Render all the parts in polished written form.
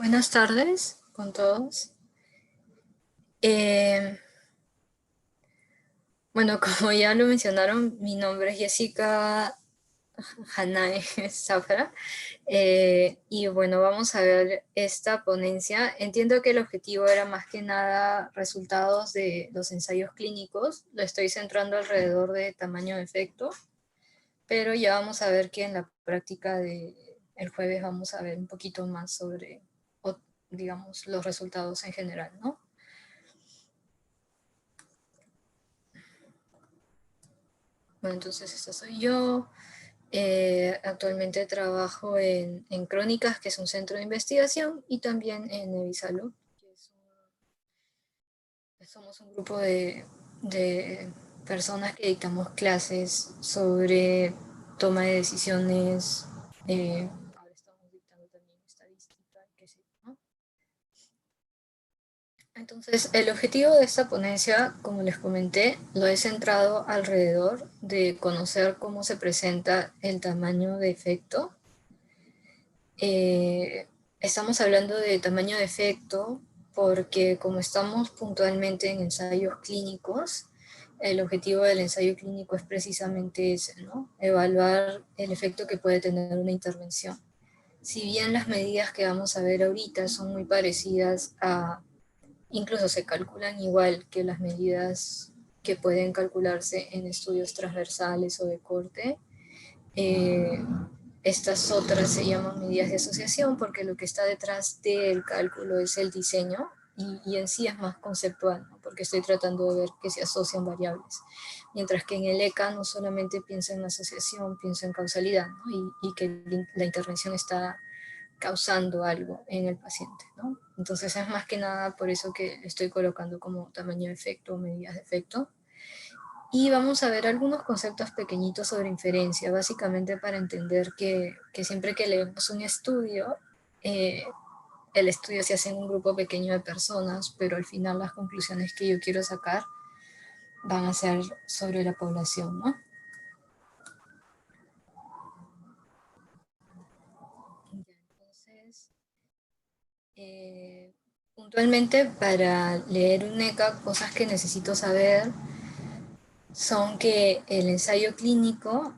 Buenas tardes con todos. Eh, bueno, como ya lo mencionaron, mi nombre es Jessica Hanae Zafra. Y bueno, vamos a ver esta ponencia. Entiendo que el objetivo era más que nada resultados de los ensayos clínicos. Lo estoy centrando alrededor de tamaño de efecto, pero ya vamos a ver que en la práctica del jueves vamos a ver un poquito más sobre, digamos, los resultados en general, ¿no? Bueno, entonces esta soy yo. Actualmente trabajo en Crónicas, que es un centro de investigación, y también en Evisalud, que somos un grupo de personas que dictamos clases sobre toma de decisiones. Ahora estamos dictando también estadística, qué sé yo, ¿no? Entonces, el objetivo de esta ponencia, como les comenté, lo he centrado alrededor de conocer cómo se presenta el tamaño de efecto. Estamos hablando de tamaño de efecto porque como estamos puntualmente en ensayos clínicos, el objetivo del ensayo clínico es precisamente ese, ¿no? Evaluar el efecto que puede tener una intervención. Si bien las medidas que vamos a ver ahorita son muy parecidas a, incluso se calculan igual que las medidas que pueden calcularse en estudios transversales o de corte, eh, estas otras se llaman medidas de asociación porque lo que está detrás del cálculo es el diseño y en sí es más conceptual, ¿no? Porque estoy tratando de ver que se asocian variables. Mientras que en el ECA no solamente piensa en asociación, piensa en causalidad, ¿no? Y que la intervención está causando algo en el paciente, ¿no? Entonces es más que nada por eso que estoy colocando como tamaño de efecto o medidas de efecto. Y vamos a ver algunos conceptos pequeñitos sobre inferencia, básicamente para entender que siempre que leemos un estudio, eh, el estudio se hace en un grupo pequeño de personas, pero al final las conclusiones que yo quiero sacar van a ser sobre la población, ¿no? Entonces, eh, puntualmente para leer un ECA, cosas que necesito saber son que el ensayo clínico,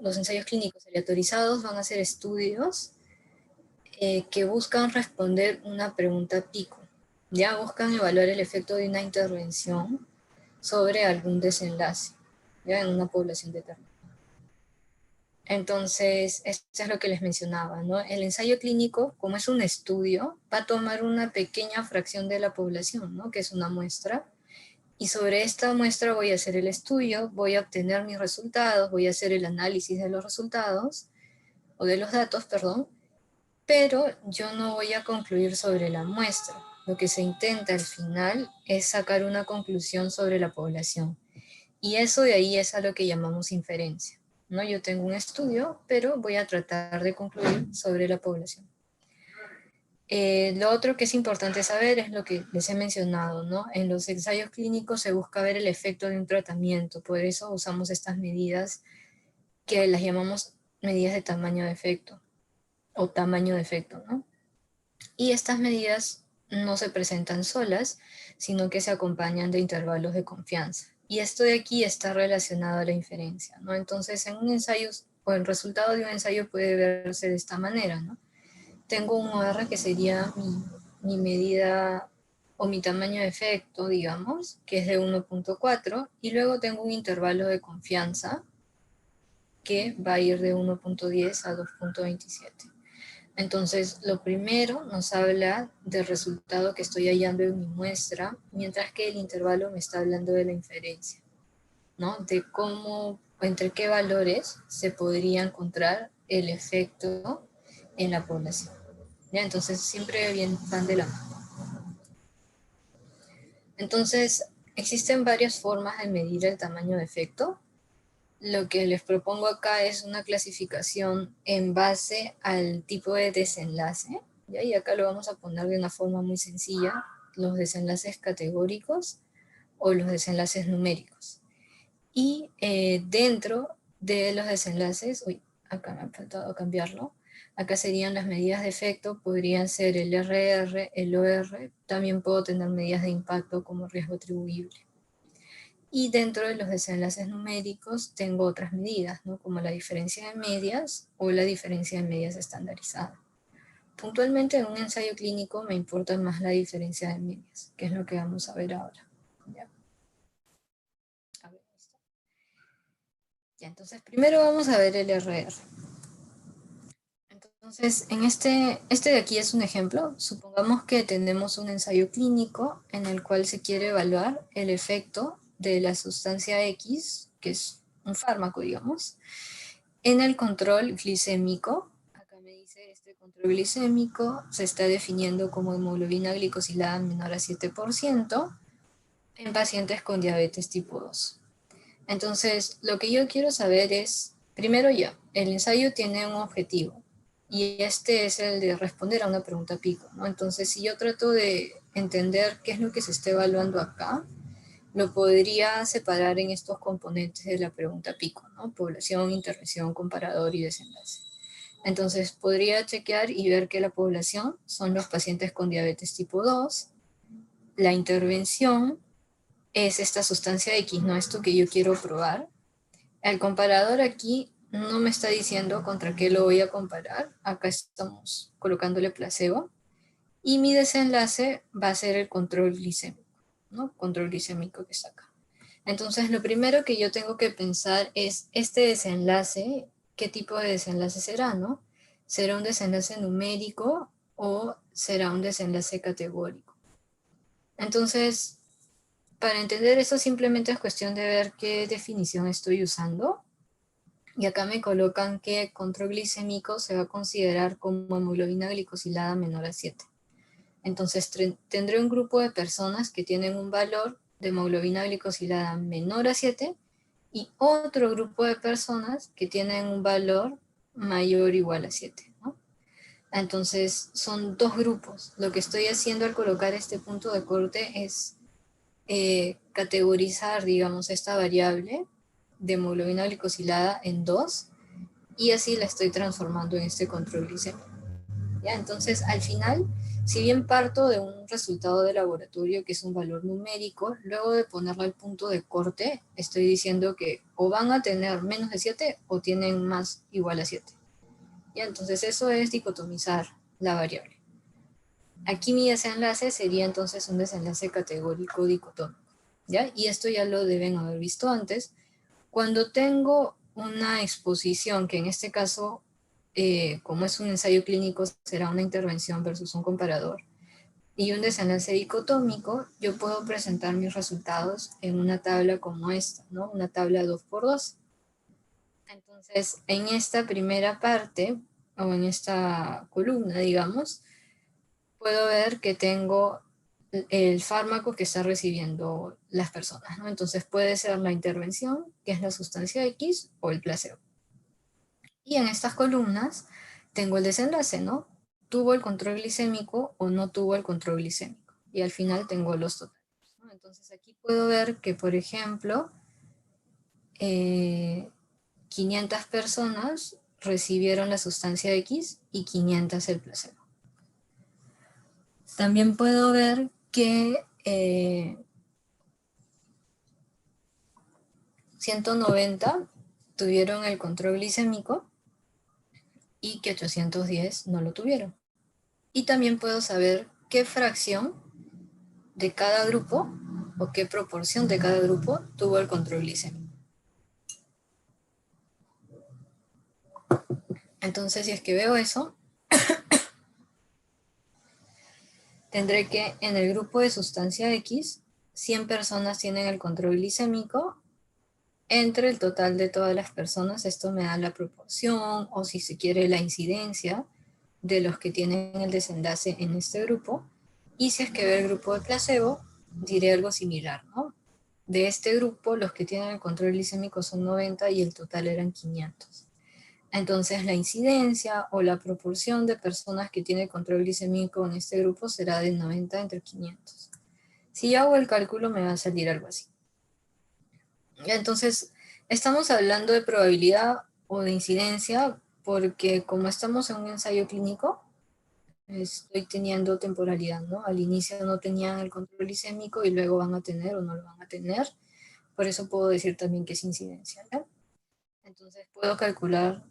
los ensayos clínicos aleatorizados van a ser estudios que buscan responder una pregunta pico. Ya buscan evaluar el efecto de una intervención sobre algún desenlace, ya en una población determinada. Entonces, esto es lo que les mencionaba, ¿no? El ensayo clínico, como es un estudio, va a tomar una pequeña fracción de la población, ¿no? Que es una muestra, y sobre esta muestra voy a hacer el estudio, voy a obtener mis resultados, voy a hacer el análisis de los resultados, o de los datos, perdón, pero yo no voy a concluir sobre la muestra. Lo que se intenta al final es sacar una conclusión sobre la población. Y eso de ahí es a lo que llamamos inferencia, ¿no? Yo tengo un estudio, pero voy a tratar de concluir sobre la población. Lo otro que es importante saber es lo que les he mencionado, ¿no? En los ensayos clínicos se busca ver el efecto de un tratamiento, por eso usamos estas medidas que las llamamos medidas de tamaño de efecto o tamaño de efecto, ¿no? Y estas medidas no se presentan solas, sino que se acompañan de intervalos de confianza. Y esto de aquí está relacionado a la inferencia, ¿no? Entonces, en un ensayo, o el resultado de un ensayo puede verse de esta manera, ¿no? Tengo un OR que sería mi medida o mi tamaño de efecto, digamos, que es de 1.4, y luego tengo un intervalo de confianza que va a ir de 1.10 a 2.27. Entonces, lo primero nos habla del resultado que estoy hallando en mi muestra, mientras que el intervalo me está hablando de la inferencia, ¿no? De cómo, entre qué valores se podría encontrar el efecto en la población. ¿Ya? Entonces, siempre bien, van de la mano. Entonces, existen varias formas de medir el tamaño de efecto. Lo que les propongo acá es una clasificación en base al tipo de desenlace, ¿ya? Y acá lo vamos a poner de una forma muy sencilla, los desenlaces categóricos o los desenlaces numéricos. Y dentro de los desenlaces, uy, acá me ha faltado cambiarlo, Acá serían las medidas de efecto, podrían ser el RR, el OR, también puedo tener medidas de impacto como riesgo atribuible. Y dentro de los desenlaces numéricos tengo otras medidas, ¿no? Como la diferencia de medias o la diferencia de medias estandarizada. Puntualmente en un ensayo clínico me importa más la diferencia de medias, que es lo que vamos a ver ahora. ¿Ya? A ver, esto. Ya, entonces primero vamos a ver el RR. Entonces, en este de aquí es un ejemplo. Supongamos que tenemos un ensayo clínico en el cual se quiere evaluar el efecto de la sustancia X, que es un fármaco, digamos, en el control glicémico. Acá me dice este control glicémico se está definiendo como hemoglobina glicosilada menor a 7% en pacientes con diabetes tipo 2. Entonces, lo que yo quiero saber es, primero ya, el ensayo tiene un objetivo, y este es el de responder a una pregunta pico, ¿no? Entonces, si yo trato de entender qué es lo que se está evaluando acá, lo podría separar en estos componentes de la pregunta pico, ¿no? Población, intervención, comparador y desenlace. Entonces, podría chequear y ver que la población son los pacientes con diabetes tipo 2, la intervención es esta sustancia X, ¿no? Esto que yo quiero probar. El comparador aquí no me está diciendo contra qué lo voy a comparar. Acá estamos colocándole placebo. Y mi desenlace va a ser el control glicémico, ¿no? Control glicémico que está acá. Entonces, lo primero que yo tengo que pensar es este desenlace, ¿qué tipo de desenlace será, no? ¿Será un desenlace numérico o será un desenlace categórico? Entonces, para entender eso simplemente es cuestión de ver qué definición estoy usando. Y acá me colocan que control glicémico se va a considerar como hemoglobina glicosilada menor a 7. Entonces tendré un grupo de personas que tienen un valor de hemoglobina glicosilada menor a 7 y otro grupo de personas que tienen un valor mayor o igual a 7, ¿no? Entonces son dos grupos. Lo que estoy haciendo al colocar este punto de corte es categorizar, digamos, esta variable de hemoglobina glicosilada en dos, y así la estoy transformando en este control glicémico. ¿Ya? Entonces, al final, si bien parto de un resultado de laboratorio que es un valor numérico, luego de ponerle el punto de corte, estoy diciendo que o van a tener menos de 7 o tienen más igual a 7. ¿Ya? Entonces, eso es dicotomizar la variable. Aquí mi desenlace sería entonces un desenlace categórico dicotómico, ¿ya? Y esto ya lo deben haber visto antes. Cuando tengo una exposición, que en este caso, como es un ensayo clínico, será una intervención versus un comparador, y un desenlace dicotómico, yo puedo presentar mis resultados en una tabla como esta, ¿no? Una tabla 2×2. Entonces, en esta primera parte, o en esta columna, digamos, puedo ver que tengo el fármaco que están recibiendo las personas, ¿no? Entonces puede ser la intervención, que es la sustancia X, o el placebo. Y en estas columnas tengo el desenlace, ¿no? ¿Tuvo el control glicémico o no tuvo el control glicémico? Y al final tengo los totales, ¿no? Entonces aquí puedo ver que, por ejemplo, 500 personas recibieron la sustancia X y 500 el placebo. También puedo ver que 190 tuvieron el control glicémico y que 810 no lo tuvieron. Y también puedo saber qué fracción de cada grupo o qué proporción de cada grupo tuvo el control glicémico. Entonces, si es que veo eso, tendré que en el grupo de sustancia X, 100 personas tienen el control glicémico. Entre el total de todas las personas, esto me da la proporción, o si se quiere, la incidencia de los que tienen el desenlace en este grupo. Y si es que veo el grupo de placebo, diré algo similar, ¿no? De este grupo, los que tienen el control glicémico son 90 y el total eran 500. Entonces, la incidencia o la proporción de personas que tienen control glicémico en este grupo será de 90 entre 500. Si yo hago el cálculo, me va a salir algo así. Entonces, estamos hablando de probabilidad o de incidencia porque como estamos en un ensayo clínico, estoy teniendo temporalidad, ¿no? Al inicio no tenían el control glicémico y luego van a tener o no lo van a tener. Por eso puedo decir también que es incidencia, ¿ya? Entonces puedo calcular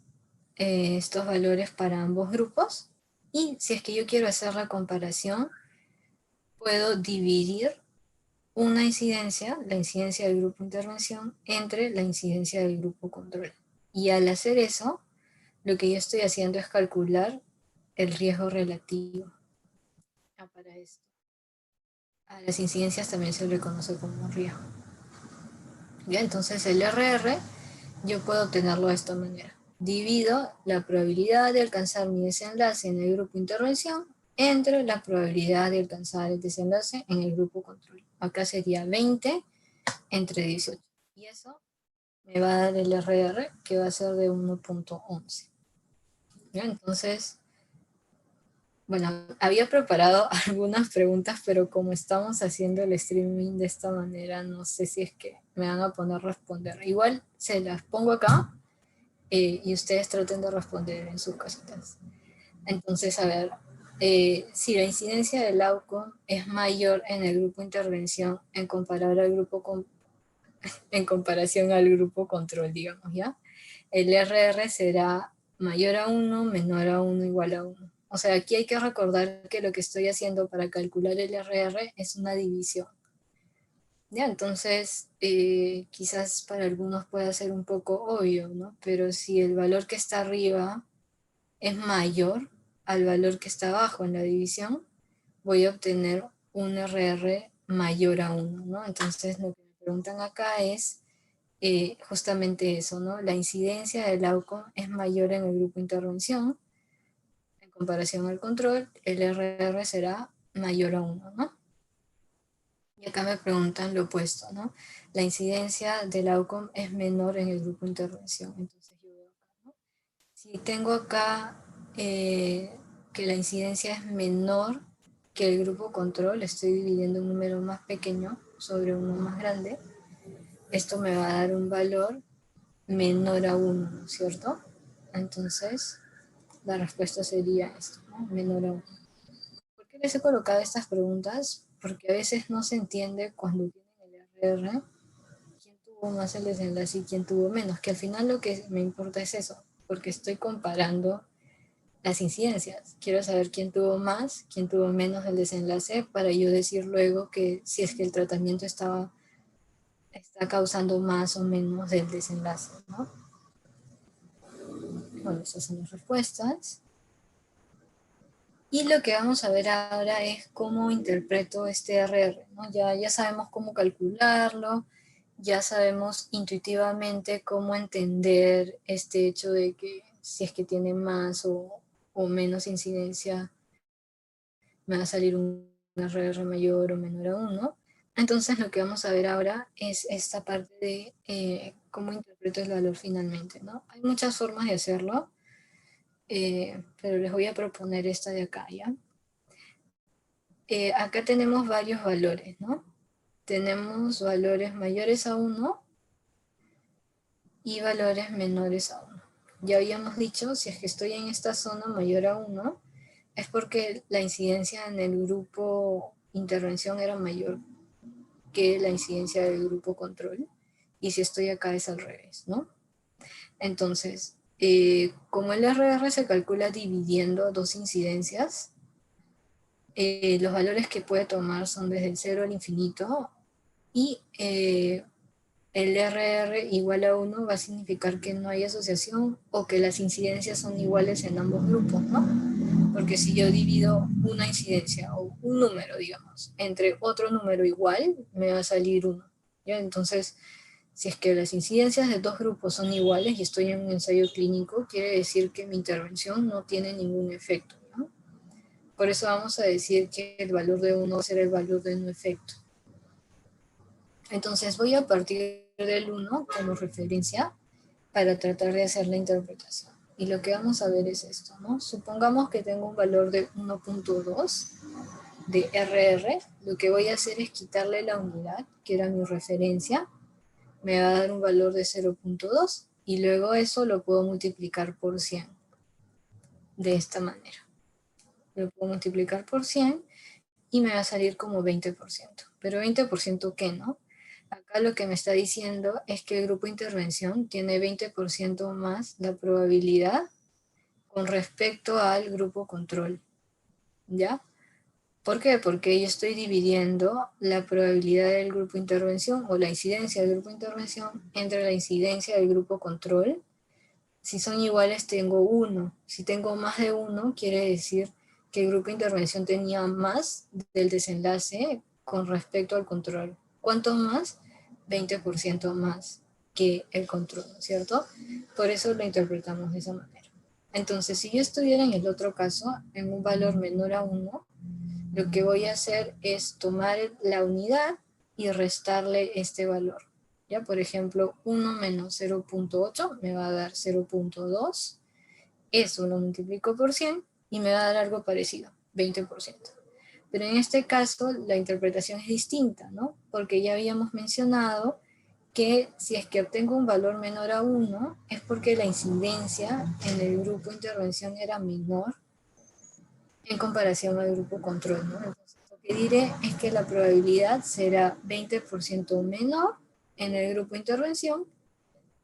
estos valores para ambos grupos y si es que yo quiero hacer la comparación, puedo dividir una incidencia, la incidencia del grupo intervención, entre la incidencia del grupo control. Y al hacer eso, lo que yo estoy haciendo es calcular el riesgo relativo. Para esto. A las incidencias también se le conoce como riesgo. ¿Ya? Entonces el RR yo puedo obtenerlo de esta manera. Divido la probabilidad de alcanzar mi desenlace en el grupo intervención entre la probabilidad de alcanzar el desenlace en el grupo control. Acá sería 20 entre 18. Y eso me va a dar el RR, que va a ser de 1.11. Entonces, bueno, había preparado algunas preguntas, pero como estamos haciendo el streaming de esta manera, no sé si es que me van a poner a responder. Igual se las pongo acá y ustedes traten de responder en sus casitas. Entonces, a ver, si la incidencia del outcome es mayor en el grupo intervención en comparación al grupo control, digamos, ¿ya? El RR será mayor a 1, menor a 1, igual a 1. O sea, aquí hay que recordar que lo que estoy haciendo para calcular el RR es una división. ¿Ya? Entonces, quizás para algunos pueda ser un poco obvio, ¿no? Pero si el valor que está arriba es mayor al valor que está abajo en la división, voy a obtener un RR mayor a 1, ¿no? Entonces, lo que me preguntan acá es justamente eso, ¿no? La incidencia del outcome es mayor en el grupo intervención en comparación al control, el RR será mayor a 1, ¿no? Y acá me preguntan lo opuesto, ¿no? La incidencia del outcome es menor en el grupo intervención. Entonces yo veo acá, ¿no? Si tengo acá que la incidencia es menor que el grupo control, estoy dividiendo un número más pequeño sobre uno más grande, esto me va a dar un valor menor a 1, ¿no es cierto? Entonces, la respuesta sería esto, ¿no? Menor a 1. ¿Por qué les he colocado estas preguntas? Porque a veces no se entiende cuando tienen el RR quién tuvo más el desenlace y quién tuvo menos, que al final lo que me importa es eso, porque estoy comparando las incidencias. Quiero saber quién tuvo más, quién tuvo menos el desenlace, para yo decir luego que si es que el tratamiento está causando más o menos del desenlace, ¿no? Bueno, esas son las respuestas. Y lo que vamos a ver ahora es cómo interpreto este RR, ¿no? Ya sabemos cómo calcularlo, ya sabemos intuitivamente cómo entender este hecho de que si es que tiene más o menos incidencia, me va a salir un RR mayor o menor a 1. Entonces lo que vamos a ver ahora es esta parte de cómo interpreto el valor finalmente, ¿no? Hay muchas formas de hacerlo, pero les voy a proponer esta de acá, ¿ya? Acá tenemos varios valores, ¿no? Tenemos valores mayores a 1 y valores menores a 1. Ya habíamos dicho, si es que estoy en esta zona mayor a 1, es porque la incidencia en el grupo intervención era mayor que la incidencia del grupo control. Y si estoy acá es al revés, ¿no? Entonces, como el RR se calcula dividiendo dos incidencias, los valores que puede tomar son desde el 0 al infinito y el RR igual a 1 va a significar que no hay asociación o que las incidencias son iguales en ambos grupos, ¿no? Porque si yo divido una incidencia o un número, digamos, entre otro número igual, me va a salir 1. ¿Ya? Entonces, si es que las incidencias de dos grupos son iguales y estoy en un ensayo clínico, quiere decir que mi intervención no tiene ningún efecto, ¿no? Por eso vamos a decir que el valor de 1 va a ser el valor de no efecto. Entonces voy a partir del 1 como referencia para tratar de hacer la interpretación. Y lo que vamos a ver es esto, ¿no? Supongamos que tengo un valor de 1.2 de RR. Lo que voy a hacer es quitarle la unidad, que era mi referencia. Me va a dar un valor de 0.2 y luego eso lo puedo multiplicar por 100. de esta manera. Lo puedo multiplicar por 100 y me va a salir como 20%. ¿Pero 20% qué, no? Acá lo que me está diciendo es que el grupo de intervención tiene 20% más la probabilidad con respecto al grupo control, ¿ya? ¿Por qué? Porque yo estoy dividiendo la probabilidad del grupo de intervención o la incidencia del grupo de intervención entre la incidencia del grupo control. Si son iguales tengo 1. Si tengo más de 1, quiere decir que el grupo de intervención tenía más del desenlace con respecto al control. ¿Cuánto más? 20% más que el control, ¿cierto? Por eso lo interpretamos de esa manera. Entonces, si yo estuviera en el otro caso, en un valor menor a 1, lo que voy a hacer es tomar la unidad y restarle este valor. ¿Ya? Por ejemplo, 1 menos 0.8 me va a dar 0.2. Eso lo multiplico por 100 y me va a dar algo parecido, 20%. Pero en este caso la interpretación es distinta, ¿no? Porque ya habíamos mencionado que si es que obtengo un valor menor a 1 es porque la incidencia en el grupo de intervención era menor en comparación al grupo control, ¿no? Entonces, lo que diré es que la probabilidad será 20% menor en el grupo de intervención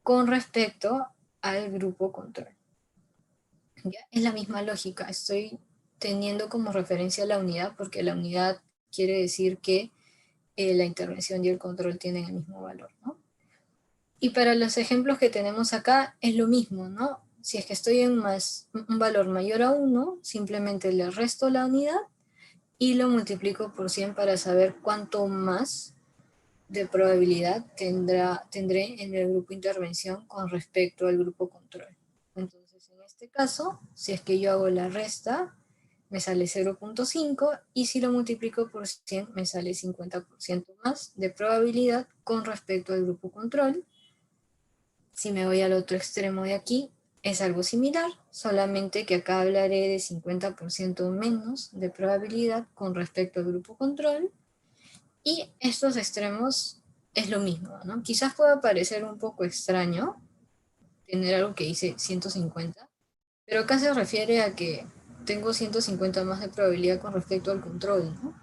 con respecto al grupo control. ¿Ya? Es la misma lógica, estoy teniendo como referencia la unidad porque la unidad quiere decir que la intervención y el control tienen el mismo valor, ¿no? Y para los ejemplos que tenemos acá es lo mismo, ¿no? Si es que estoy en un valor mayor a 1, simplemente le resto la unidad y lo multiplico por 100 para saber cuánto más de probabilidad tendré en el grupo intervención con respecto al grupo control. Entonces, en este caso, si es que yo hago la resta, me sale 0.5 y si lo multiplico por 100 me sale 50% más de probabilidad con respecto al grupo control. Si me voy al otro extremo de aquí, es algo similar, solamente que acá hablaré de 50% menos de probabilidad con respecto al grupo control. Y estos extremos es lo mismo, ¿no? Quizás pueda parecer un poco extraño tener algo que dice 150, pero acá se refiere a que tengo 150 más de probabilidad con respecto al control, ¿no?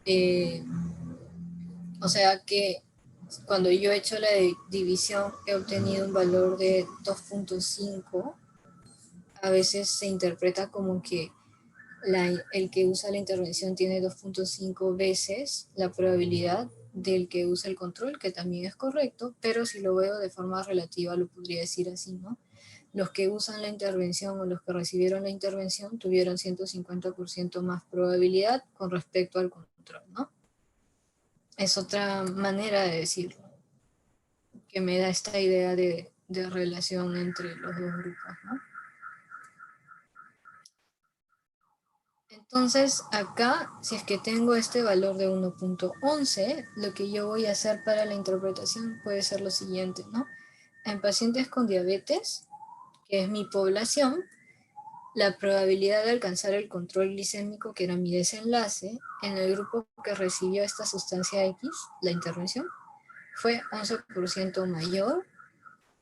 Eh, o sea que cuando yo he hecho la división he obtenido un valor de 2.5, a veces se interpreta como que el que usa la intervención tiene 2.5 veces la probabilidad del que usa el control, que también es correcto, pero si lo veo de forma relativa lo podría decir así, ¿no? Los que usan la intervención o los que recibieron la intervención tuvieron 150% más probabilidad con respecto al control, ¿no? Es otra manera de decirlo, que me da esta idea de relación entre los dos grupos, ¿no? Entonces acá, si es que tengo este valor de 1.11, lo que yo voy a hacer para la interpretación puede ser lo siguiente, ¿no? En pacientes con diabetes, que es mi población, la probabilidad de alcanzar el control glicémico, que era mi desenlace, en el grupo que recibió esta sustancia X, la intervención, fue 11% mayor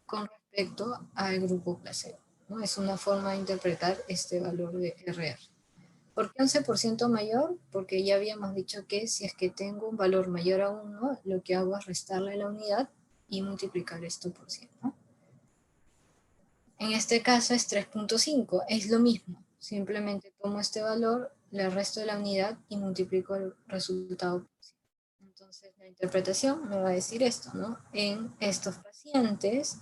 con respecto al grupo placebo, ¿no? Es una forma de interpretar este valor de RR. ¿Por qué 11% mayor? Porque ya habíamos dicho que si es que tengo un valor mayor a 1, lo que hago es restarle la unidad y multiplicar esto por 100, ¿no? En este caso es 3.5, es lo mismo. Simplemente tomo este valor, le resto la unidad y multiplico el resultado por 100. Entonces la interpretación me va a decir esto, ¿no? En estos pacientes,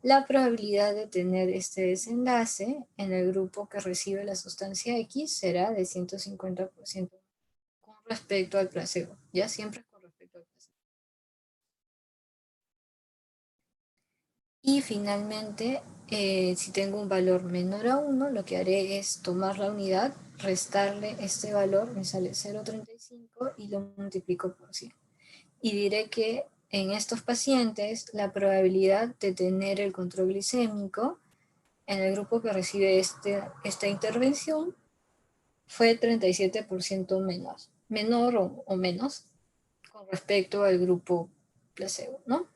la probabilidad de tener este desenlace en el grupo que recibe la sustancia X será de 150% con respecto al placebo, ya siempre con respecto al placebo. Y finalmente, si tengo un valor menor a 1, lo que haré es tomar la unidad, restarle este valor, me sale 0.35 y lo multiplico por 100. Y diré que en estos pacientes la probabilidad de tener el control glicémico en el grupo que recibe esta intervención fue 37% menor o menos con respecto al grupo placebo, ¿no?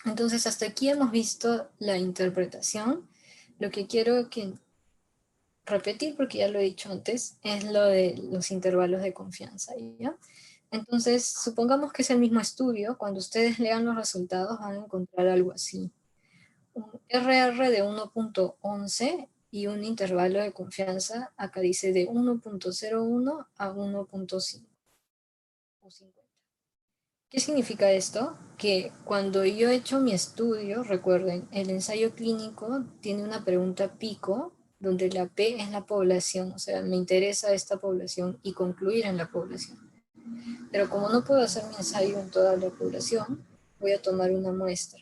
Entonces hasta aquí hemos visto la interpretación. lo que quiero repetir, porque ya lo he dicho antes, es lo de los intervalos de confianza, ¿ya? Entonces, supongamos que es el mismo estudio, cuando ustedes lean los resultados van a encontrar algo así. Un RR de 1.11 y un intervalo de confianza, acá dice de 1.01 a 1.5 o 50. ¿Qué significa esto? Que cuando yo he hecho mi estudio, recuerden, el ensayo clínico tiene una pregunta pico, donde la P es la población, o sea, me interesa esta población y concluir en la población. Pero como no puedo hacer mi ensayo en toda la población, voy a tomar una muestra,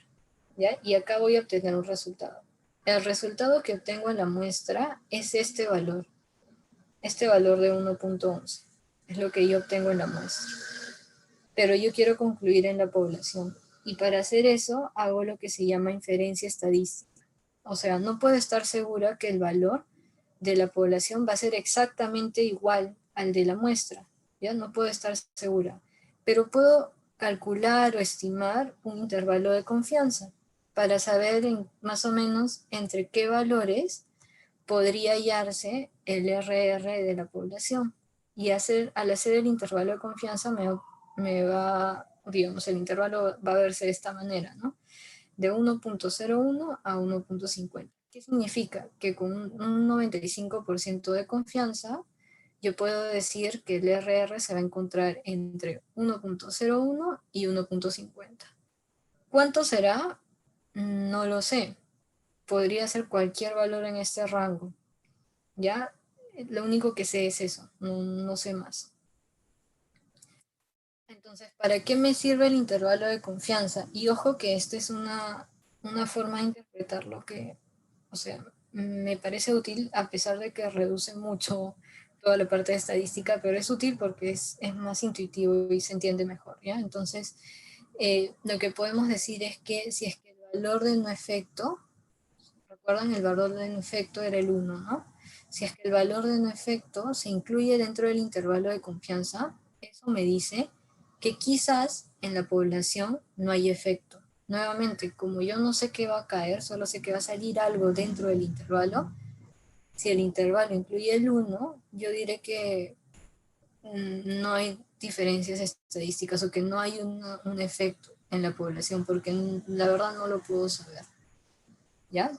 ¿ya? Y acá voy a obtener un resultado. El resultado que obtengo en la muestra es este valor de 1.11. Es lo que yo obtengo en la muestra. Pero yo quiero concluir en la población. Y para hacer eso, hago lo que se llama inferencia estadística. O sea, no puedo estar segura que el valor de la población va a ser exactamente igual al de la muestra. Ya no puedo estar segura. Pero puedo calcular o estimar un intervalo de confianza para saber más o menos entre qué valores podría hallarse el RR de la población. Y al hacer el intervalo de confianza me va, digamos, el intervalo va a verse de esta manera, ¿no? De 1.01 a 1.50. ¿Qué significa? Que con un 95% de confianza, yo puedo decir que el RR se va a encontrar entre 1.01 y 1.50. ¿Cuánto será? No lo sé. Podría ser cualquier valor en este rango. ¿Ya? Lo único que sé es eso, no sé más. Entonces, ¿para qué me sirve el intervalo de confianza? Y ojo que esta es una forma de interpretarlo que, o sea, me parece útil a pesar de que reduce mucho toda la parte de estadística, pero es útil porque es más intuitivo y se entiende mejor, ¿ya? Entonces, lo que podemos decir es que si es que el valor de no efecto, recuerdan, el valor de no efecto era el 1, ¿no? Si es que el valor de no efecto se incluye dentro del intervalo de confianza, eso me dice que quizás en la población no hay efecto. Nuevamente, como yo no sé qué va a caer, solo sé que va a salir algo dentro del intervalo, si el intervalo incluye el 1, yo diré que no hay diferencias estadísticas o que no hay un efecto en la población, porque la verdad no lo puedo saber. ¿Ya?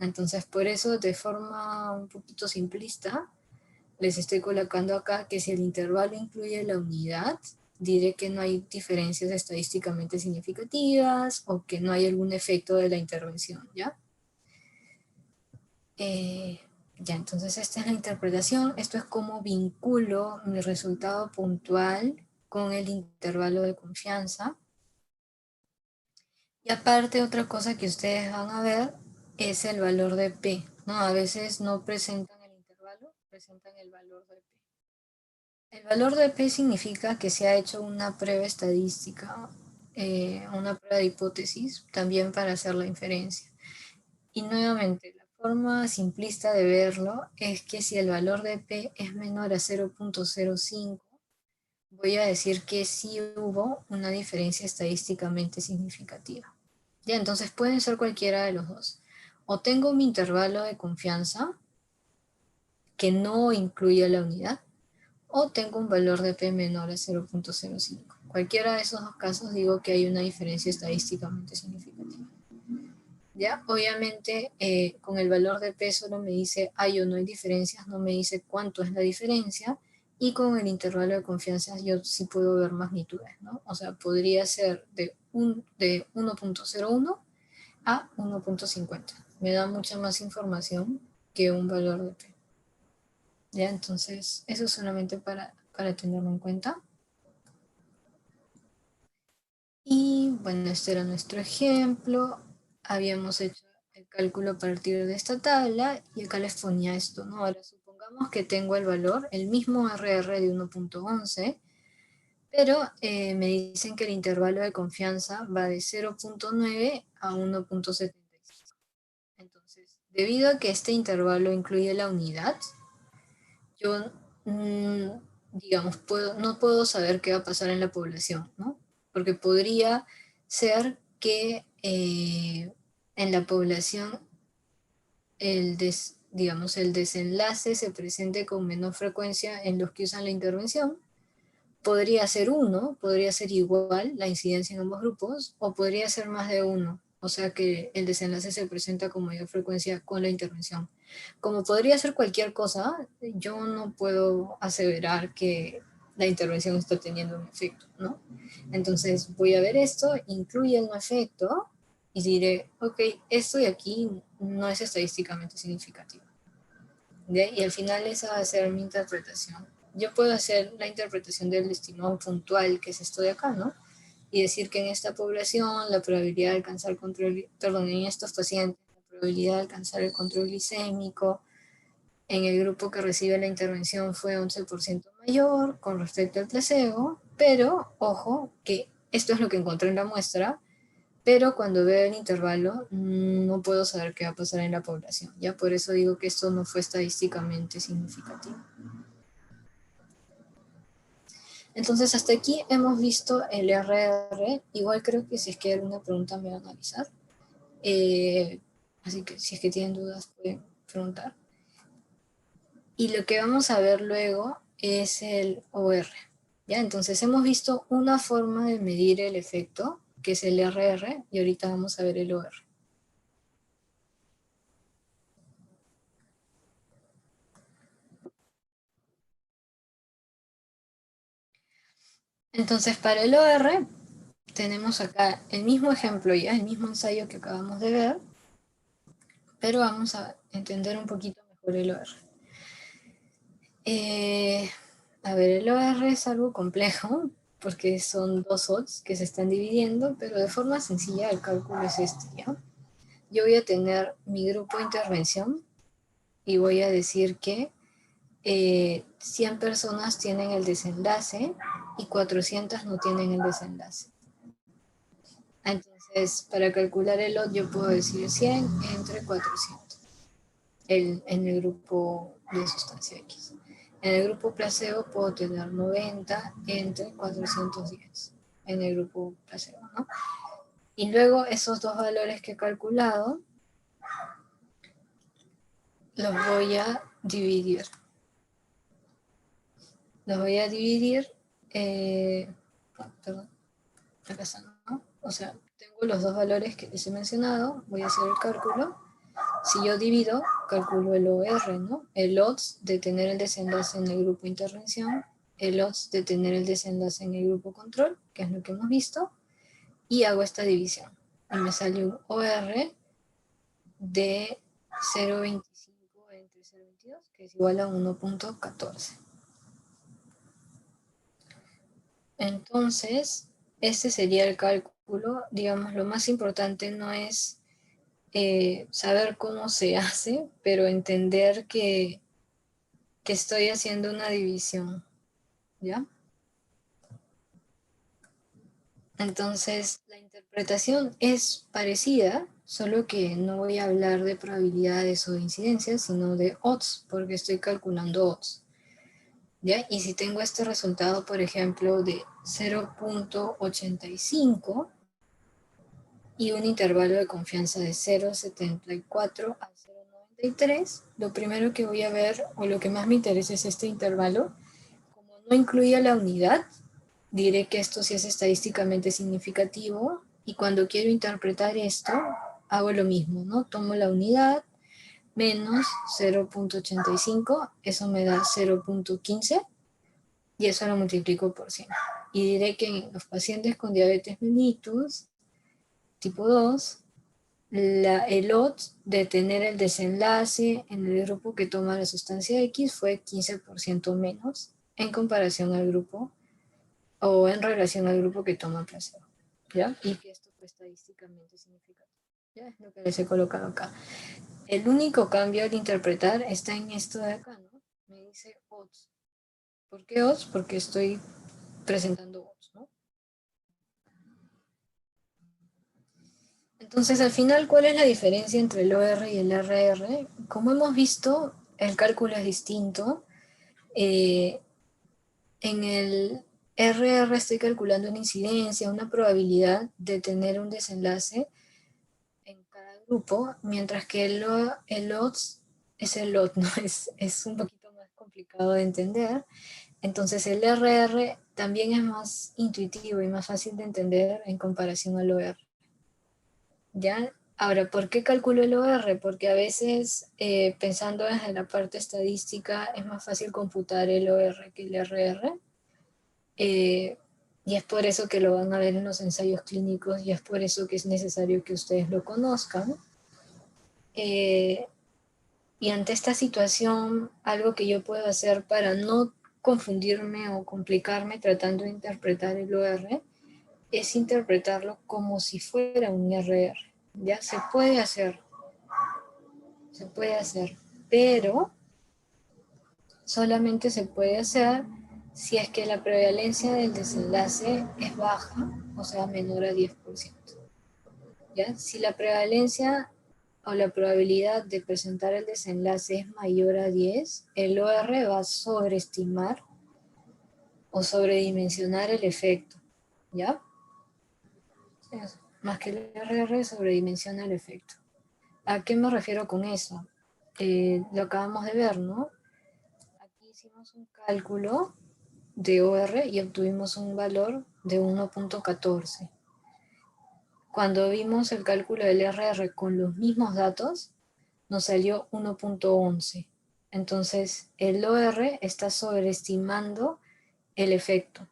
Entonces, por eso, de forma un poquito simplista, les estoy colocando acá que si el intervalo incluye la unidad, diré que no hay diferencias estadísticamente significativas o que no hay algún efecto de la intervención, ¿ya? Ya, entonces esta es la interpretación. Esto es cómo vinculo mi resultado puntual con el intervalo de confianza. Y aparte, otra cosa que ustedes van a ver es el valor de P, ¿no? A veces no presentan el intervalo, presentan el valor de P. El valor de P significa que se ha hecho una prueba estadística, una prueba de hipótesis, también para hacer la inferencia. Y nuevamente, la forma simplista de verlo es que si el valor de P es menor a 0.05, voy a decir que sí hubo una diferencia estadísticamente significativa. Ya, entonces pueden ser cualquiera de los dos. O tengo mi intervalo de confianza que no incluye la unidad, o tengo un valor de P menor a 0.05. Cualquiera de esos dos casos digo que hay una diferencia estadísticamente significativa. Ya, obviamente con el valor de P solo me dice hay o no hay diferencias, no me dice cuánto es la diferencia, y con el intervalo de confianza yo sí puedo ver magnitudes, ¿no? O sea, podría ser de 1.01 a 1.50. Me da mucha más información que un valor de P. ¿Ya? Entonces, eso es solamente para tenerlo en cuenta. Y bueno, este era nuestro ejemplo. Habíamos hecho el cálculo a partir de esta tabla y acá les ponía esto, ¿no? Ahora supongamos que tengo el valor, el mismo RR de 1.11, pero me dicen que el intervalo de confianza va de 0.9 a 1.75. Entonces, debido a que este intervalo incluye la unidad, yo, digamos, no puedo saber qué va a pasar en la población, ¿no? Porque podría ser que en la población digamos, el desenlace se presente con menor frecuencia en los que usan la intervención. Podría ser uno, podría ser igual la incidencia en ambos grupos, o podría ser más de uno, o sea que el desenlace se presenta con mayor frecuencia con la intervención. Como podría ser cualquier cosa, yo no puedo aseverar que la intervención está teniendo un efecto, ¿no? Entonces voy a ver esto, incluye el no efecto, y diré, ok, esto de aquí no es estadísticamente significativo. ¿Ya? Y al final esa va a ser mi interpretación. Yo puedo hacer la interpretación del estimado puntual, que es esto de acá, ¿no? Y decir que en esta población la probabilidad de alcanzar control, perdón, en estos pacientes, la probabilidad de alcanzar el control glicémico en el grupo que recibe la intervención fue 11% mayor con respecto al placebo, pero, ojo, que esto es lo que encontré en la muestra, pero cuando veo el intervalo no puedo saber qué va a pasar en la población. Ya por eso digo que esto no fue estadísticamente significativo. Entonces hasta aquí hemos visto el RR. Igual creo que si es que hay alguna pregunta me van a avisar. Así que si es que tienen dudas pueden preguntar. Y lo que vamos a ver luego es el OR. ¿Ya? Entonces hemos visto una forma de medir el efecto, que es el RR, y ahorita vamos a ver el OR. Entonces para el OR tenemos acá el mismo ejemplo ya, el mismo ensayo que acabamos de ver, pero vamos a entender un poquito mejor el OR. A ver, el OR es algo complejo, porque son dos odds que se están dividiendo, pero de forma sencilla el cálculo es este, ¿ya? Yo voy a tener mi grupo de intervención y voy a decir que 100 personas tienen el desenlace y 400 no tienen el desenlace. Entonces, para calcular el odds yo puedo decir 100 entre 400 en el grupo de sustancia X. En el grupo placebo puedo tener 90 entre 410 en el grupo placebo, ¿no? Y luego esos dos valores que he calculado los voy a dividir. Los voy a dividir, perdón, acá están, ¿no? O sea, tengo los dos valores que les he mencionado, voy a hacer el cálculo. Si yo divido, calculo el OR, ¿no? El odds de tener el desenlace en el grupo intervención, el odds de tener el desenlace en el grupo control, que es lo que hemos visto, y hago esta división. Y me sale un OR de 0,25 entre 0,22, que es igual a 1,14. Entonces, este sería el cálculo. Digamos, lo más importante no es saber cómo se hace, pero entender que estoy haciendo una división, ¿ya? Entonces, la interpretación es parecida, solo que no voy a hablar de probabilidades o de incidencias, sino de odds, porque estoy calculando odds, ¿ya? Y si tengo este resultado, por ejemplo, de 0,85 y un intervalo de confianza de 0,74 a 0,93, lo primero que voy a ver, o lo que más me interesa es este intervalo. Como no incluye la unidad, diré que esto sí es estadísticamente significativo, y cuando quiero interpretar esto, hago lo mismo, ¿no? Tomo la unidad menos 0,85, eso me da 0,15, y eso lo multiplico por 100. Y diré que en los pacientes con diabetes mellitus tipo 2, el odds de tener el desenlace en el grupo que toma la sustancia X fue 15% menos en comparación al grupo o en relación al grupo que toma placebo, ¿ya? Y que esto fue estadísticamente significativo, ¿ya? Es lo que les he colocado acá. El único cambio al interpretar está en esto de acá, ¿no? Me dice odds. ¿Por qué odds? Porque estoy presentando odds, ¿no? Entonces, al final, ¿cuál es la diferencia entre el OR y el RR? Como hemos visto, el cálculo es distinto. Eh, en el RR estoy calculando una incidencia, una probabilidad de tener un desenlace en cada grupo, mientras que el odds es el lot, ¿no? Es un poquito más complicado de entender. Entonces el RR también es más intuitivo y más fácil de entender en comparación al OR. ¿Ya? Ahora, ¿por qué calculo el OR? Porque a veces, pensando desde la parte estadística, es más fácil computar el OR que el RR. eh, y es por eso que lo van a ver en los ensayos clínicos y es por eso que es necesario que ustedes lo conozcan. Eh, y ante esta situación, algo que yo puedo hacer para no confundirme o complicarme tratando de interpretar el OR es interpretarlo como si fuera un RR. Ya se puede hacer, pero solamente se puede hacer si es que la prevalencia del desenlace es baja, o sea, menor a 10%. ¿Ya? Si la prevalencia o la probabilidad de presentar el desenlace es mayor a 10, el OR va a sobreestimar o sobredimensionar el efecto, ¿ya? Más que el RR sobredimensiona el efecto. ¿A qué me refiero con eso? Lo acabamos de ver, ¿no? Aquí hicimos un cálculo de OR y obtuvimos un valor de 1.14. Cuando vimos el cálculo del RR con los mismos datos, nos salió 1.11. Entonces, el OR está sobreestimando el efecto,